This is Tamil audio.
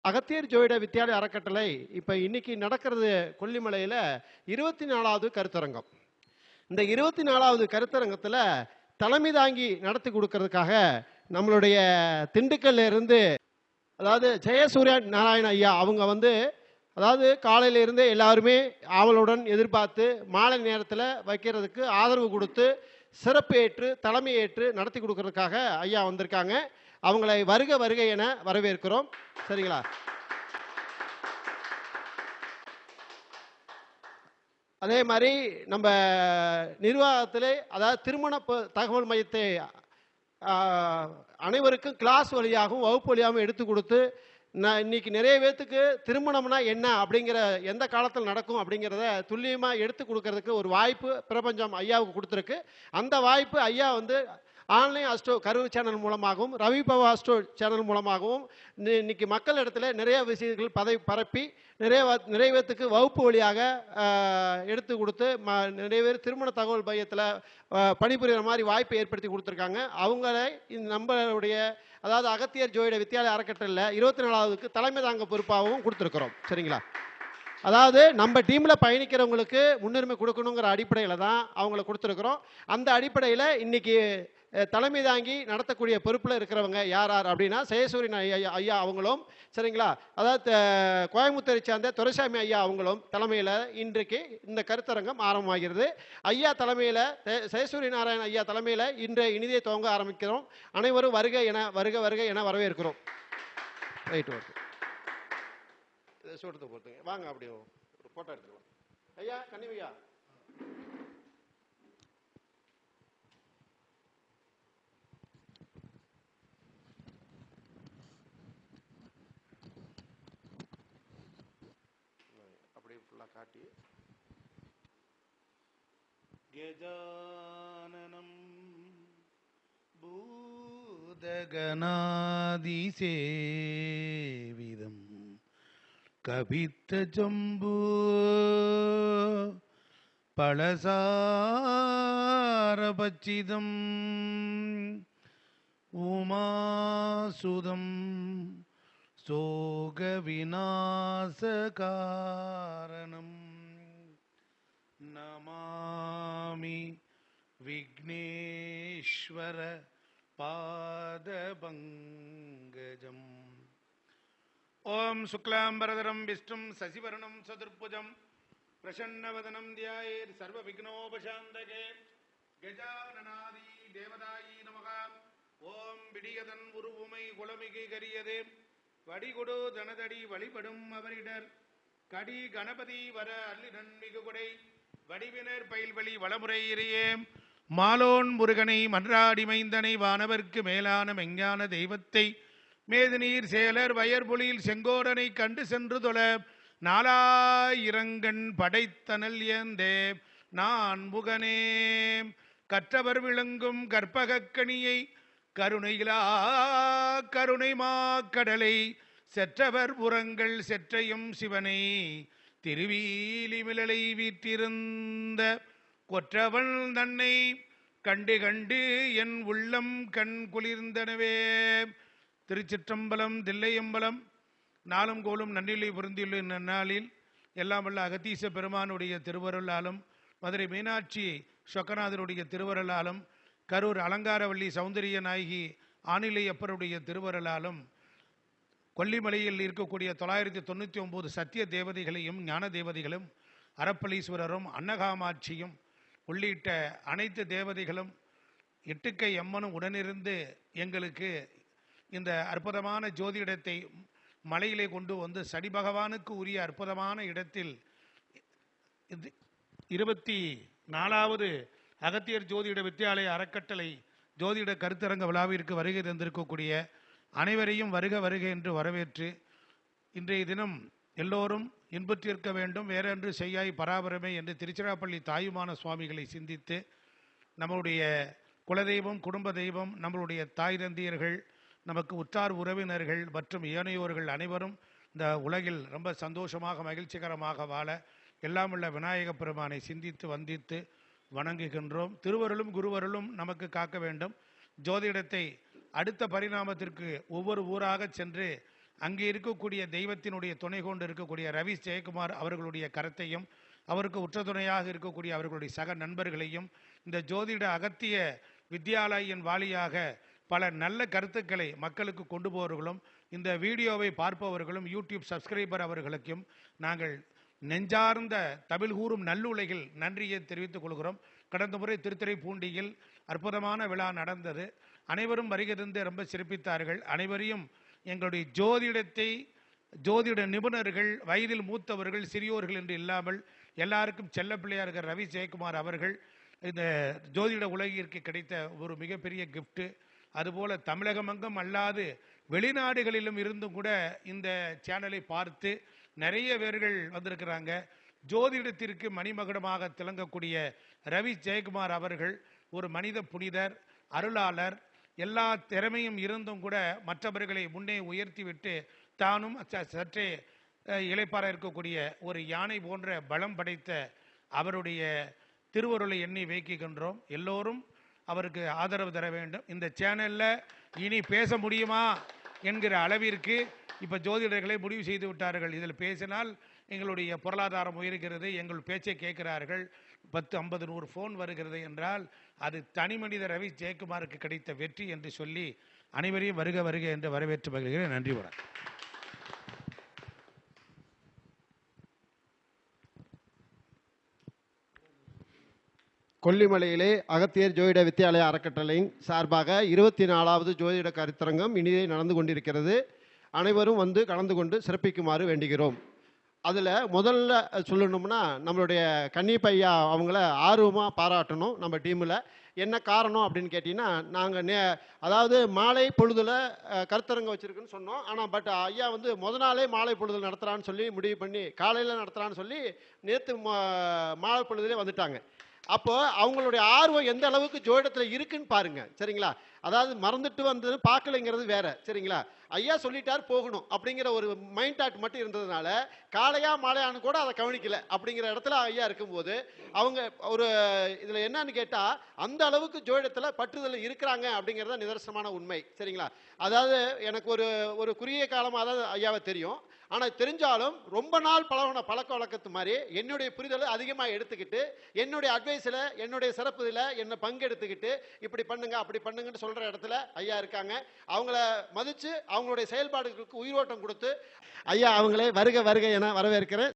அகத்தியர் ஜோதிட வித்யாலய அறக்கட்டளை இப்போ இன்னைக்கு நடக்கிறது கொல்லிமலையில் 24வது கருத்தரங்கம். இந்த 24வது கருத்தரங்கத்தில் தலைமை தாங்கி நடத்தி கொடுக்கறதுக்காக நம்மளுடைய திண்டுக்கல்ல இருந்து அதாவது ஜெயசூர்யா நாராயண ஐயா அவங்க அதாவது காலையில இருந்தே எல்லாருமே ஆவலுடன் எதிர்பார்த்து மாலை நேரத்தில் வைக்கிறதுக்கு ஆதரவு கொடுத்து சிறப்பு ஏற்று தலைமை ஏற்று நடத்தி கொடுக்கறதுக்காக ஐயா வந்திருக்காங்க. அவங்களை வருக வருக என வரவேற்கிறோம். சரிங்களா? அதே மாதிரி நம்ம நிர்வாகத்திலே அதாவது திருமண தகவல் மையத்தை அனைவருக்கும் கிளாஸ் வழியாகவும் வகுப்பு வழியாகவும் எடுத்து கொடுத்து இன்னைக்கு நிறைய பேர்த்துக்கு திருமணம்னா என்ன அப்படிங்கிற எந்த காலத்தில் நடக்கும் அப்படிங்கிறத துல்லியமாக எடுத்து கொடுக்கறதுக்கு ஒரு வாய்ப்பு பிரபஞ்சம் ஐயாவுக்கு கொடுத்துருக்கு. அந்த வாய்ப்பு ஐயா ஆன்லைன் அஸ்ட்ரோ கரூர் சேனல் மூலமாகவும் ரவி பவா அஸ்ட்ரோ சேனல் மூலமாகவும் இன்னைக்கு மக்கள் இடத்துல நிறைய விஷயங்கள் பரப்பி நிறைய பேர்த்துக்கு வகுப்பு வழியாக எடுத்து கொடுத்து நிறைய பேர் திருமண தகவல் மையத்தில் பணிபுரிகிற மாதிரி வாய்ப்பை ஏற்படுத்தி கொடுத்துருக்காங்க. அவங்கள நம்மளுடைய அதாவது அகத்தியர் ஜோதிட வித்யாலய அறக்கட்டளையில் 24வதுக்கு தலைமை தாங்க பொறுப்பாகவும் கொடுத்துருக்குறோம். சரிங்களா? அதாவது நம்ம டீமில் பயணிக்கிறவங்களுக்கு முன்னுரிமை கொடுக்கணுங்கிற அடிப்படையில் தான் அவங்கள கொடுத்துருக்குறோம். அந்த அடிப்படையில் இன்னைக்கு தலைமை தாங்கி நடத்தக்கூடிய பொறுப்பில் இருக்கிறவங்க யார் அப்படின்னா ஜெயசூரியன் ஐயா அவங்களும், சரிங்களா, அதாவது கோயம்புத்தூரை சேர்ந்த துரைசாமி ஐயா அவங்களும் தலைமையில் இன்றைக்கு இந்த கருத்தரங்கம் ஆரம்பமாகிறது. ஐயா தலைமையில் ஜெயசூரிய நாராயண ஐயா தலைமையில் இன்றைய இனிதே துவங்க ஆரம்பிக்கிறோம். அனைவரும் வருக என வரவேற்கிறோம். Right, okay. சூட்டத்தை பொறுத்துங்க வாங்க, அப்படி ஒரு போட்டோ எடுத்துக்கலாம். ஐயா கன்னிமையா அப்படியே ஃபுல்லாக காட்டி கஜானனம் பூதகணாதிசேவிதம் கபித்த ஜம்பு பலசாரபச்சிதம் உமாசுதம் சோக விநாசகாரணம் நமாமி விக்னேஸ்வர பாதபங்கஜம். ஓம் சுக்லாம்பரதரம் விஷ்ணும் சசிவர்ணம் சதுர்புஜம் பிரசன்னவதனம் தியாயேத் சர்வ விக்னோபசாந்தகே கஜானனாதி தேவதாயி நமக. ஓம் விடியதன் உருவுமை குலமிகு கரியதே வடிகொடு தனதடி வழிபடும் அவரிடர் கடி கணபதி வர அல்லிடன் மிகுகுடை வடிவினர் பயில்வழி வளமுறையிறையே மாலோன் முருகனை மன்றாடி மைந்தனை வானவர்க்கு மேலான மெஞ்ஞான தெய்வத்தை மேதுநீர் சேலர் வயற்பொழில் செங்கோடனை கண்டு சென்று தொழ நாலாயிரங்கண் படைத்தனல் ஏந்தே நான் புகனே கற்றவர் விளங்கும் கற்பகக்கணியை கருணையிலா கருணை மாக்கடலை செற்றவர் புறங்கள் செற்றையும் சிவனை திருவீலிமிழலை வீற்றிருந்த கொற்றவன் தன்னை கண்டு கண்டு என் உள்ளம் கண் குளிர்ந்தனவே. திருச்சிற்றம்பலம் தில்லையம்பலம் நாளும் கோலும் நன்னிலை பொருந்தியுள்ள நன்னாளில் எல்லாம் வல்ல அகத்தீச பெருமானுடைய திருவருளாலும் மதுரை மீனாட்சி சொக்கநாதருடைய திருவருளாலும் கரூர் அலங்காரவள்ளி சௌந்தரிய நாயகி ஆனிலையப்பருடைய திருவருளாலும் கொல்லிமலையில் இருக்கக்கூடிய 999 சத்திய தேவதைகளையும் ஞான தேவதைகளும் அரப்பளீஸ்வரரும் அன்னகாமாட்சியும் உள்ளிட்ட அனைத்து தேவதைகளும் எட்டுக்கை அம்மனும் உடனிருந்து எங்களுக்கு இந்த அற்புதமான ஜோதிடத்தை மலையிலே கொண்டு வந்து சடி பகவானுக்கு உரிய அற்புதமான இடத்தில் 24வது அகத்தியர் ஜோதிட வித்யாலய அறக்கட்டளை ஜோதிட கருத்தரங்க விழாவிற்கு வருகை தந்திருக்கக்கூடிய அனைவரையும் வருக வருக என்று வரவேற்று இன்றைய தினம் எல்லோரும் இன்பற்றிருக்க வேண்டும் வேறென்று செய்யாய் பராபரமே என்று திருச்சிராப்பள்ளி தாயுமான சுவாமிகளை சிந்தித்து நம்முடைய குலதெய்வம் குடும்ப தெய்வம் நம்மளுடைய தாய் தந்தையர்கள் நமக்கு உற்றார் உறவினர்கள் மற்றும் ஏனையோர்கள் அனைவரும் இந்த உலகில் ரொம்ப சந்தோஷமாக மகிழ்ச்சிகரமாக வாழ எல்லாம் உள்ள விநாயக பெருமானை சிந்தித்து வந்தித்து வணங்குகின்றோம். திருவருளும் குருவருளும் நமக்கு காக்க வேண்டும். ஜோதிடத்தை அடுத்த பரிணாமத்திற்கு ஒவ்வொரு ஊராக சென்று அங்கே இருக்கக்கூடிய தெய்வத்தினுடைய துணை கொண்டு இருக்கக்கூடிய ரவி ஜெயக்குமார் அவர்களுடைய கருத்தையும், அவருக்கு உற்ற துணையாக இருக்கக்கூடிய அவர்களுடைய சக நண்பர்களையும், இந்த ஜோதிட அகத்திய வித்யாலயின் வாலியாக பல நல்ல கருத்துக்களை மக்களுக்கு கொண்டு போவர்களும், இந்த வீடியோவை பார்ப்பவர்களும், யூடியூப் சப்ஸ்கிரைபர் அவர்களுக்கும் நாங்கள் நெஞ்சார்ந்த தமிழ் கூறும் நல்லுலகில் நன்றியை தெரிவித்துக் கொள்கிறோம். கடந்த முறை திருத்துறைப்பூண்டியில் அற்புதமான விழா நடந்தது. அனைவரும் வருகிறது ரொம்ப சிறப்பித்தார்கள். அனைவரையும் எங்களுடைய ஜோதிட நிபுணர்கள், வயதில் மூத்தவர்கள், சிறியோர்கள் என்று இல்லாமல் எல்லாருக்கும் செல்ல பிள்ளையார்கள் ரவி ஜெயக்குமார் அவர்கள் இந்த ஜோதிட உலகிற்கு கிடைத்த ஒரு மிகப்பெரிய கிஃப்ட். அதுபோல தமிழகமெங்கும் அல்லாது வெளிநாடுகளிலும் இருந்தும் கூட இந்த சேனலை பார்த்து நிறைய பேர்கள் வந்திருக்கிறாங்க. ஜோதிடத்திற்கு மணிமகுடமாக திளங்கக்கூடிய ரவி ஜெயக்குமார் அவர்கள் ஒரு மனித புனிதர், அருளாளர். எல்லா திறமையும் இருந்தும் கூட மற்றவர்களை முன்னே உயர்த்திவிட்டு தானும் சற்றே இளைப்பாற இருக்கக்கூடிய ஒரு யானை போன்ற பலம் படைத்த அவருடைய திருவருளை எண்ணி வைக்கின்றோம். எல்லோரும் அவருக்கு ஆதரவு தர வேண்டும். இந்த சேனலில் இனி பேச முடியுமா என்கிற அளவிற்கு இப்போ ஜோதிடர்களை முடிவு செய்து விட்டார்கள். இதில் பேசினால் எங்களுடைய பொருளாதாரம் உயர்கிறது, எங்கள் பேச்சை கேட்கிறார்கள், 10, 50, 100 ஃபோன் வருகிறது என்றால் அது தனி மனித ரவி ஜெயக்குமாருக்கு கிடைத்த வெற்றி என்று சொல்லி அனைவரையும் வருக வருக என்று வரவேற்று மகிழ்கிறேன். நன்றி வணக்கம். கொல்லிமலையிலே அகத்தியர் ஜோதிட வித்யாலய அறக்கட்டளையின் சார்பாக 24வது ஜோதிட கருத்தரங்கம் இனிதே நடந்து கொண்டிருக்கிறது. அனைவரும் வந்து கலந்து கொண்டு சிறப்பிக்குமாறு வேண்டுகிறோம். அதில் முதல்ல சொல்லணும்னா நம்மளுடைய கன்னிப்பையா அவங்கள ஆர்வமாக பாராட்டணும். நம்ம டீமில் என்ன காரணம் அப்படின்னு கேட்டிங்கன்னா, நாங்கள் அதாவது மாலை பொழுதில் கருத்தரங்கம் வச்சுருக்குன்னு சொன்னோம். ஆனால் ஐயா வந்து நாளே மாலை பொழுதில் நடத்துகிறான்னு சொல்லி முடிவு பண்ணி காலையில் நடத்துகிறான்னு சொல்லி நேற்று மாலை பொழுதிலே வந்துட்டாங்க. அப்போ அவங்களுடைய ஆர்வம் எந்த அளவுக்கு ஜோதிடத்தில் இருக்குன்னு பாருங்க. சரிங்களா? அதாவது மறந்துட்டு வந்து பார்க்கலைங்கிறது வேற. சரிங்களா? ஐயா சொல்லிட்டார் போகணும் அப்படிங்கிற ஒரு மைண்ட் தாட் மட்டும் இருந்ததுனால காலையா மாலையானு கூட அதை கவனிக்கல. அப்படிங்கிற இடத்துல ஐயா இருக்கும்போது அவங்க ஒரு இதில் என்னன்னு கேட்டால் அந்த அளவுக்கு ஜோதிடத்தில் பற்றுதல் இருக்கிறாங்க அப்படிங்கிறத நிதர்சனமான உண்மை. சரிங்களா? அதாவது எனக்கு ஒரு குறுகிய காலமாக அதாவது ஐயாவை தெரியும். ஆனால் தெரிஞ்சாலும் ரொம்ப நாள் பழக்க வழக்கத்து மாதிரி என்னுடைய புரிதலை அதிகமாக எடுத்துக்கிட்டு என்னுடைய அட்வைஸில் என்னுடைய சிறப்புதில் என்னை பங்கெடுத்துக்கிட்டு இப்படி பண்ணுங்க அப்படி பண்ணுங்கன்னு சொல்கிற இடத்துல ஐயா இருக்காங்க. அவங்கள மதித்து அவங்களுடைய செயல்பாடுகளுக்கு உயிரோட்டம் கொடுத்து ஐயா அவங்களே வருக வருக என வரவேற்கிறேன்.